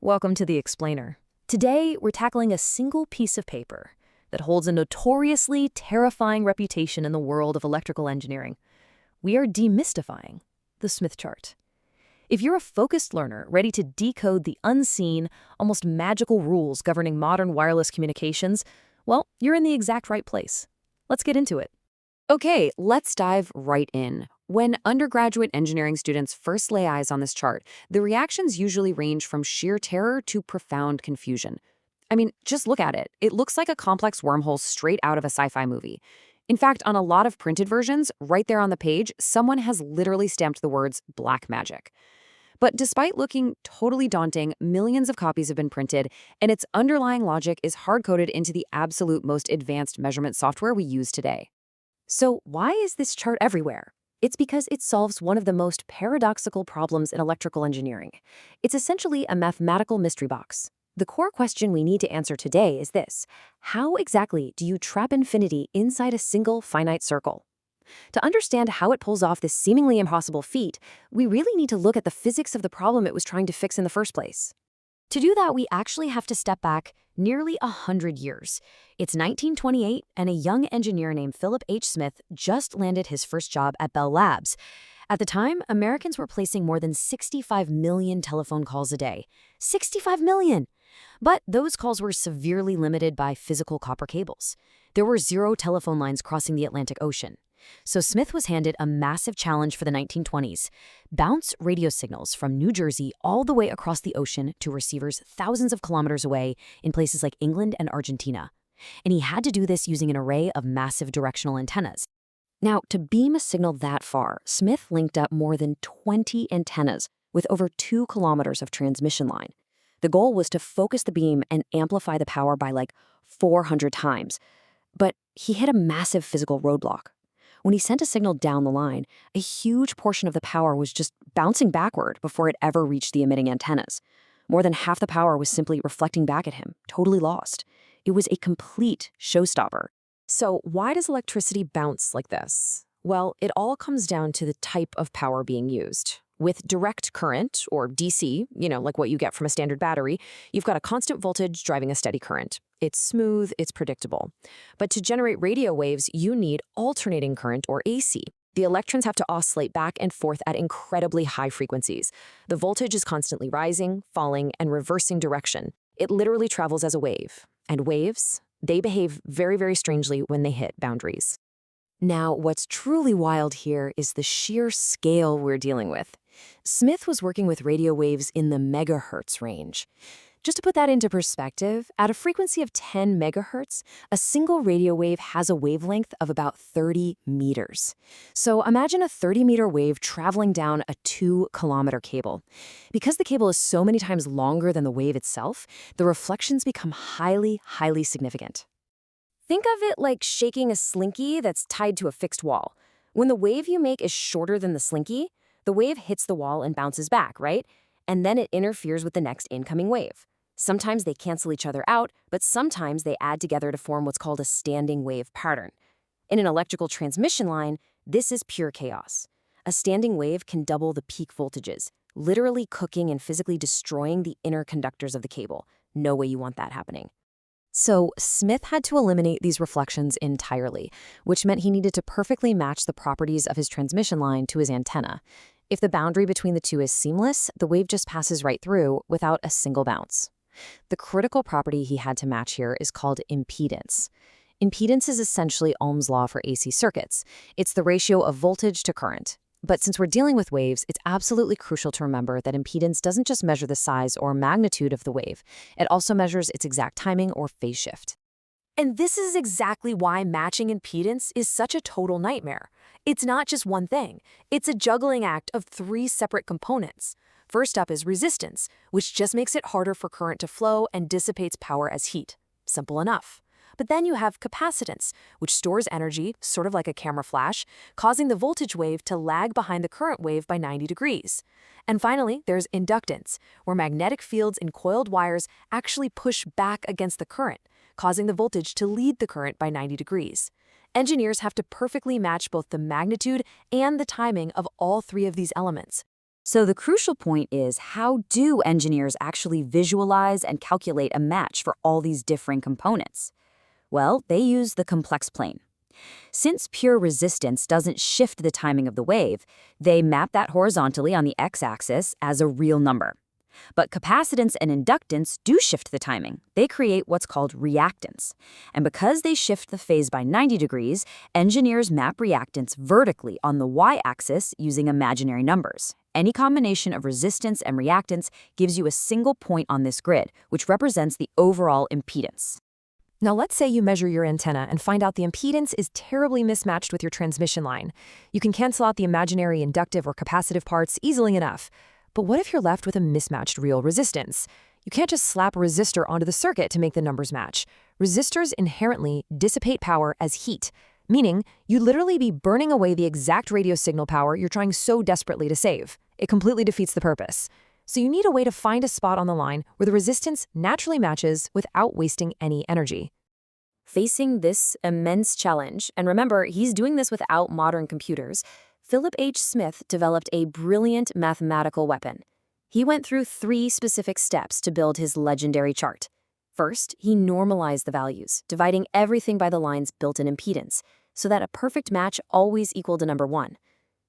Welcome to The Explainer. Today, we're tackling a single piece of paper that holds a notoriously terrifying reputation in the world of electrical engineering. We are demystifying the Smith chart. If you're a focused learner ready to decode the unseen, almost magical rules governing modern wireless communications, well, you're in the exact right place. Let's get into it. Okay, let's dive right in. When undergraduate engineering students first lay eyes on this chart, the reactions usually range from sheer terror to profound confusion. I mean, just look at it. It looks like a complex wormhole straight out of a sci-fi movie. In fact, on a lot of printed versions, right there on the page, someone has literally stamped the words black magic. But despite looking totally daunting, millions of copies have been printed, and its underlying logic is hard-coded into the absolute most advanced measurement software we use today. So why is this chart everywhere? It's because it solves one of the most paradoxical problems in electrical engineering. It's essentially a mathematical mystery box. The core question we need to answer today is this: how exactly do you trap infinity inside a single finite circle? To understand how it pulls off this seemingly impossible feat, we really need to look at the physics of the problem it was trying to fix in the first place. To do that, we actually have to step back nearly 100 years. It's 1928, and a young engineer named Philip H. Smith just landed his first job at Bell Labs. At the time, Americans were placing more than 65 million telephone calls a day. 65 million! But those calls were severely limited by physical copper cables. There were 0 telephone lines crossing the Atlantic Ocean. So Smith was handed a massive challenge for the 1920s: bounce radio signals from New Jersey all the way across the ocean to receivers thousands of kilometers away in places like England and Argentina. And he had to do this using an array of massive directional antennas. Now, to beam a signal that far, Smith linked up more than 20 antennas with over 2 kilometers of transmission line. The goal was to focus the beam and amplify the power by like 400 times. But he hit a massive physical roadblock. When he sent a signal down the line, a huge portion of the power was just bouncing backward before it ever reached the emitting antennas. More than half the power was simply reflecting back at him, totally lost. It was a complete showstopper. So why does electricity bounce like this? Well, it all comes down to the type of power being used. With direct current, or DC, like what you get from a standard battery, you've got a constant voltage driving a steady current. It's smooth, it's predictable. But to generate radio waves, you need alternating current, or AC. The electrons have to oscillate back and forth at incredibly high frequencies. The voltage is constantly rising, falling, and reversing direction. It literally travels as a wave. And waves, they behave very, very strangely when they hit boundaries. Now, what's truly wild here is the sheer scale we're dealing with. Smith was working with radio waves in the megahertz range. Just to put that into perspective, at a frequency of 10 megahertz, a single radio wave has a wavelength of about 30 meters. So imagine a 30-meter wave traveling down a 2-kilometer cable. Because the cable is so many times longer than the wave itself, the reflections become highly, highly significant. Think of it like shaking a slinky that's tied to a fixed wall. When the wave you make is shorter than the slinky, the wave hits the wall and bounces back, right? And then it interferes with the next incoming wave. Sometimes they cancel each other out, but sometimes they add together to form what's called a standing wave pattern. In an electrical transmission line, this is pure chaos. A standing wave can double the peak voltages, literally cooking and physically destroying the inner conductors of the cable. No way you want that happening. So Smith had to eliminate these reflections entirely, which meant he needed to perfectly match the properties of his transmission line to his antenna. If the boundary between the two is seamless, the wave just passes right through without a single bounce. The critical property he had to match here is called impedance. Impedance is essentially Ohm's law for AC circuits. It's the ratio of voltage to current. But since we're dealing with waves, it's absolutely crucial to remember that impedance doesn't just measure the size or magnitude of the wave. It also measures its exact timing or phase shift. And this is exactly why matching impedance is such a total nightmare. It's not just one thing. It's a juggling act of 3 separate components. First up is resistance, which just makes it harder for current to flow and dissipates power as heat. Simple enough. But then you have capacitance, which stores energy, sort of like a camera flash, causing the voltage wave to lag behind the current wave by 90 degrees. And finally, there's inductance, where magnetic fields in coiled wires actually push back against the current, causing the voltage to lead the current by 90 degrees. Engineers have to perfectly match both the magnitude and the timing of all 3 of these elements. So the crucial point is, how do engineers actually visualize and calculate a match for all these differing components? Well, they use the complex plane. Since pure resistance doesn't shift the timing of the wave, they map that horizontally on the x-axis as a real number. But capacitance and inductance do shift the timing. They create what's called reactance. And because they shift the phase by 90 degrees, engineers map reactance vertically on the y-axis using imaginary numbers. Any combination of resistance and reactance gives you a single point on this grid, which represents the overall impedance. Now let's say you measure your antenna and find out the impedance is terribly mismatched with your transmission line. You can cancel out the imaginary inductive or capacitive parts easily enough. But what if you're left with a mismatched real resistance? You can't just slap a resistor onto the circuit to make the numbers match. Resistors inherently dissipate power as heat, meaning you'd literally be burning away the exact radio signal power you're trying so desperately to save. It completely defeats the purpose. So you need a way to find a spot on the line where the resistance naturally matches without wasting any energy. Facing this immense challenge, and remember, he's doing this without modern computers, Philip H. Smith developed a brilliant mathematical weapon. He went through 3 specific steps to build his legendary chart. First, he normalized the values, dividing everything by the line's built-in impedance, so that a perfect match always equaled to number 1.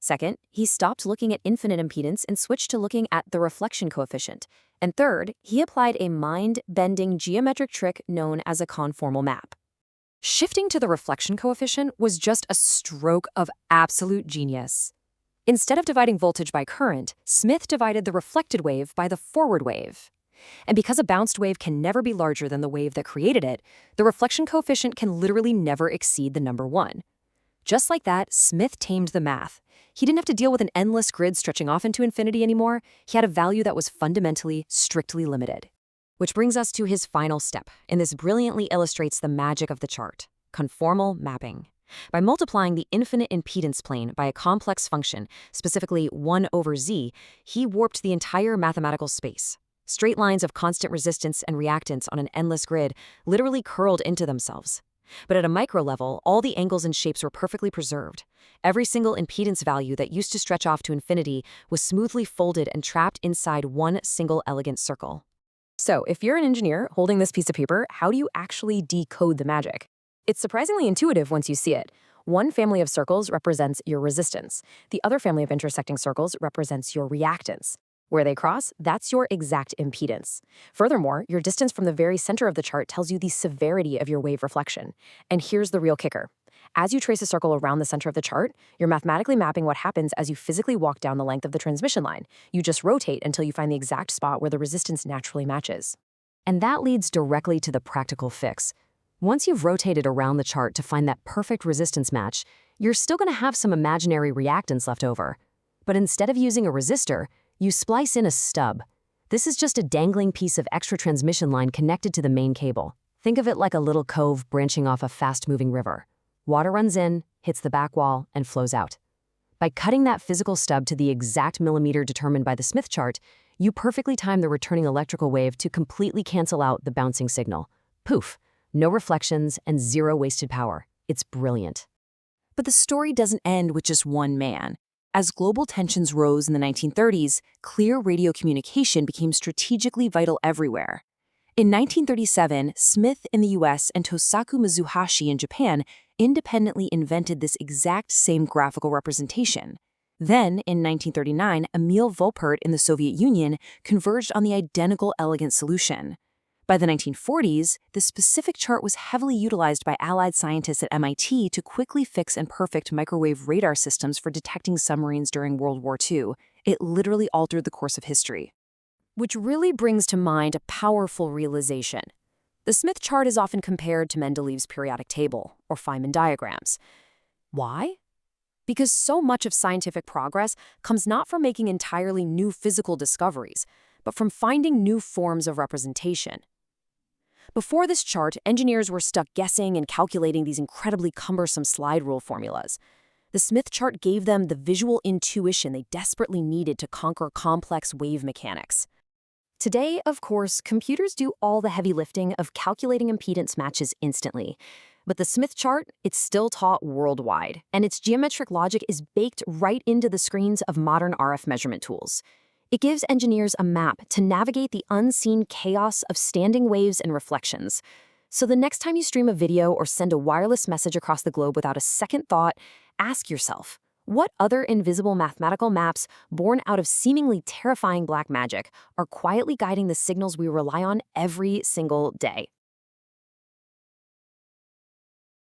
Second, he stopped looking at infinite impedance and switched to looking at the reflection coefficient. And third, he applied a mind-bending geometric trick known as a conformal map. Shifting to the reflection coefficient was just a stroke of absolute genius. Instead of dividing voltage by current, Smith divided the reflected wave by the forward wave. And because a bounced wave can never be larger than the wave that created it, the reflection coefficient can literally never exceed the number 1. Just like that, Smith tamed the math. He didn't have to deal with an endless grid stretching off into infinity anymore. He had a value that was fundamentally, strictly limited. Which brings us to his final step, and this brilliantly illustrates the magic of the chart: conformal mapping. By multiplying the infinite impedance plane by a complex function, specifically 1 over z, he warped the entire mathematical space. Straight lines of constant resistance and reactance on an endless grid literally curled into themselves. But at a micro level, all the angles and shapes were perfectly preserved. Every single impedance value that used to stretch off to infinity was smoothly folded and trapped inside one single elegant circle. So, if you're an engineer holding this piece of paper, how do you actually decode the magic? It's surprisingly intuitive once you see it. One family of circles represents your resistance. The other family of intersecting circles represents your reactance. Where they cross, that's your exact impedance. Furthermore, your distance from the very center of the chart tells you the severity of your wave reflection. And here's the real kicker. As you trace a circle around the center of the chart, you're mathematically mapping what happens as you physically walk down the length of the transmission line. You just rotate until you find the exact spot where the resistance naturally matches. And that leads directly to the practical fix. Once you've rotated around the chart to find that perfect resistance match, you're still going to have some imaginary reactance left over. But instead of using a resistor, you splice in a stub. This is just a dangling piece of extra transmission line connected to the main cable. Think of it like a little cove branching off a fast-moving river. Water runs in, hits the back wall, and flows out. By cutting that physical stub to the exact millimeter determined by the Smith chart, you perfectly time the returning electrical wave to completely cancel out the bouncing signal. Poof! No reflections and zero wasted power. It's brilliant. But the story doesn't end with just one man. As global tensions rose in the 1930s, clear radio communication became strategically vital everywhere. In 1937, Smith in the US and Tosaku Mizuhashi in Japan independently invented this exact same graphical representation. Then, in 1939, Emil Volpert in the Soviet Union converged on the identical elegant solution. By the 1940s, the specific chart was heavily utilized by Allied scientists at MIT to quickly fix and perfect microwave radar systems for detecting submarines during World War II. It literally altered the course of history. Which really brings to mind a powerful realization. The Smith chart is often compared to Mendeleev's periodic table, or Feynman diagrams. Why? Because so much of scientific progress comes not from making entirely new physical discoveries, but from finding new forms of representation. Before this chart, engineers were stuck guessing and calculating these incredibly cumbersome slide rule formulas. The Smith chart gave them the visual intuition they desperately needed to conquer complex wave mechanics. Today, of course, computers do all the heavy lifting of calculating impedance matches instantly. But the Smith chart, it's still taught worldwide, and its geometric logic is baked right into the screens of modern RF measurement tools. It gives engineers a map to navigate the unseen chaos of standing waves and reflections. So the next time you stream a video or send a wireless message across the globe without a second thought, ask yourself, what other invisible mathematical maps born out of seemingly terrifying black magic are quietly guiding the signals we rely on every single day?